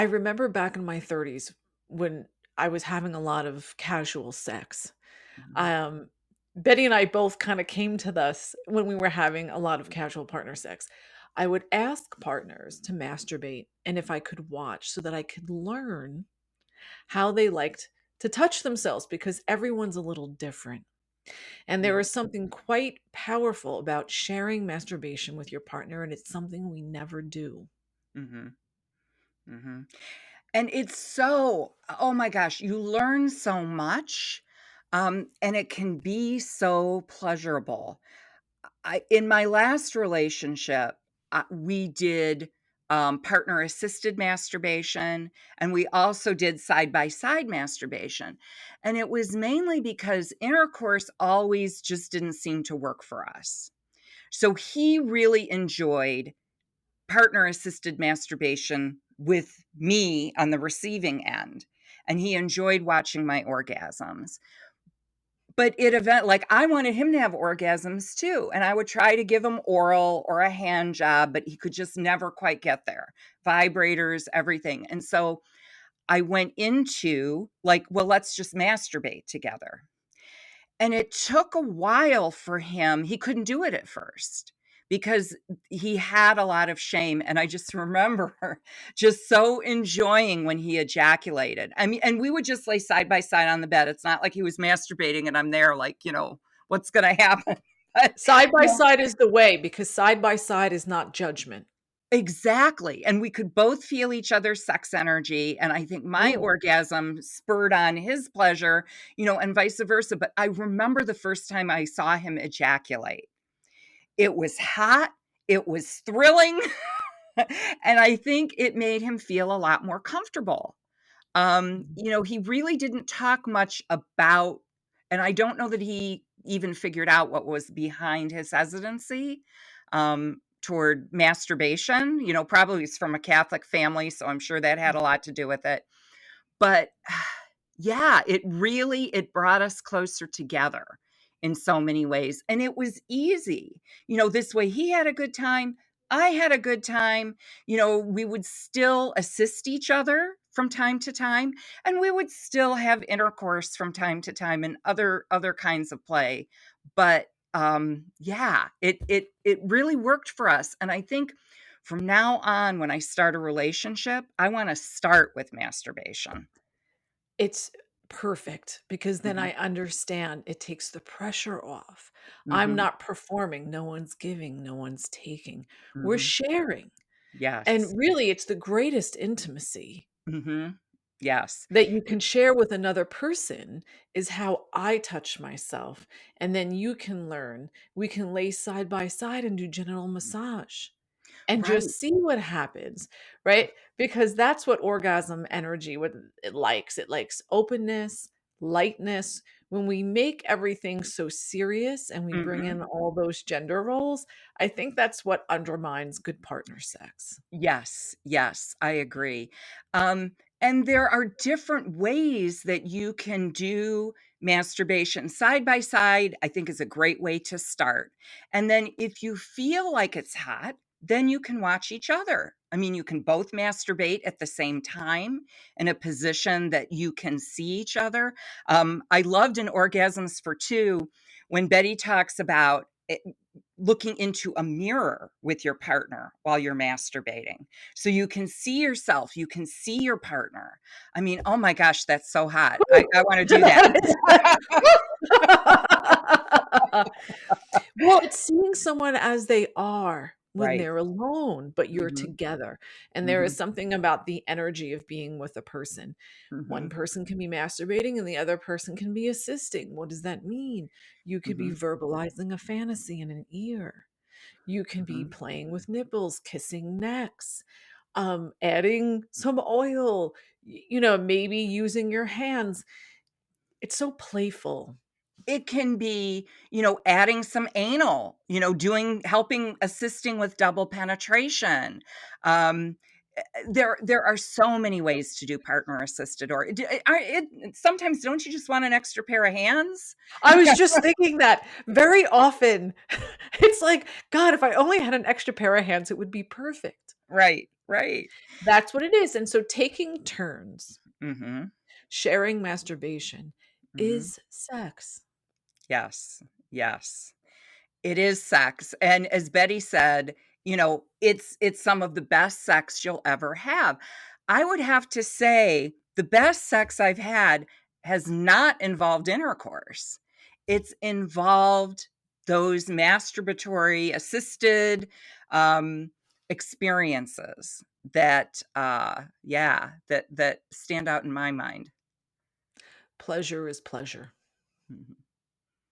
I remember back in my 30s when I was having a lot of casual sex. Mhm. Um, Betty and I both kind of came to this when we were having a lot of casual partner sex. I would ask partners to masturbate and if I could watch so that I could learn how they liked to touch themselves because everyone's a little different. And there Yeah. is something quite powerful about sharing masturbation with your partner, and it's something we never do. Mhm. Mhm. And it's so oh my gosh, you learn so much, and it can be so pleasurable. I in my last relationship, we did, partner-assisted masturbation, and we also did side-by-side masturbation, and it was mainly because intercourse always just didn't seem to work for us. So he really enjoyed partner-assisted masturbation with me on the receiving end, and he enjoyed watching my orgasms. But like, I wanted him to have orgasms too, and I would try to give him oral or a hand job, but he could just never quite get there. Vibrators, everything, and so I went into, like, "Well, let's just masturbate together." And it took a while for him. He couldn't do it at first because he had a lot of shame, and I just remember just so enjoying when he ejaculated. I mean, and we would just lay side by side on the bed. It's not like he was masturbating and I'm there like, "What's gonna happen?" But, Side by you know side is the way because side by side is not judgment. Exactly, and we could both feel each other's sex energy, and I think my Oh, orgasm spurred on his pleasure, and vice versa. But I remember the first time I saw him ejaculate. It was hot, it was thrilling, and I think it made him feel a lot more comfortable. He really didn't talk much about, and I don't know that he even figured out what was behind his hesitancy, toward masturbation. Probably he's from a Catholic family, so I'm sure that had a lot to do with it. But yeah, it brought us closer together in so many ways, and it was easy. This way he had a good time, I had a good time. We would still assist each other from time to time, and we would still have intercourse from time to time and other kinds of play. But, yeah, it really worked for us, and I think from now on, when I start a relationship, I wanna start with masturbation. it's perfect because then Mhm, I understand it takes the pressure off. I'm mhm, not performing, no one's giving, no one's taking. We're mhm. sharing. Yes. And really, it's the greatest intimacy Mhm. Yes. that you can share with another person is how I touch myself. And then you can learn. We can lay side by side and do genital massage and Right. just see what happens, right? Because that's what orgasm energy what it likes. It likes openness, lightness. When we make everything so serious and we bring Mhm. in all those gender roles, I think that's what undermines good partner sex. Yes, yes, I agree. And there are different ways that you can do masturbation. Side by side, I think is a great way to start. And then if you feel like it's hot, then you can watch each other. I mean, you can both masturbate at the same time in a position that you can see each other. I loved in Orgasms for Two when Betty talks about looking into a mirror with your partner while you're masturbating. So you can see yourself, you can see your partner. I mean, oh my gosh, that's so hot. I want to do that. It's like well, it's seeing someone as they are when Right. they're alone, but you're Mhm. together. And there is Mhm. something about the energy of being with a person. One Mhm. person can be masturbating and the other person can be assisting. What does that mean? You could be Mhm. verbalizing a fantasy in an ear. You can be Mhm. playing with nipples, kissing necks, adding some oil, maybe using your hands. It's so playful. It can be, adding some anal, helping assisting with double penetration. Um, there are so many ways to do partner assisted or sometimes don't you just want an extra pair of hands? I was just thinking that very often. It's like, God, if I only had an extra pair of hands, it would be perfect. Right, right. That's what it is, and so taking turns Mhm, sharing masturbation mhm. is sex. Yes, yes. It is sex, and as Betty said, it's some of the best sex you'll ever have. I would have to say the best sex I've had has not involved intercourse. It's involved those masturbatory assisted, um, experiences that, yeah, that stand out in my mind. Pleasure is pleasure.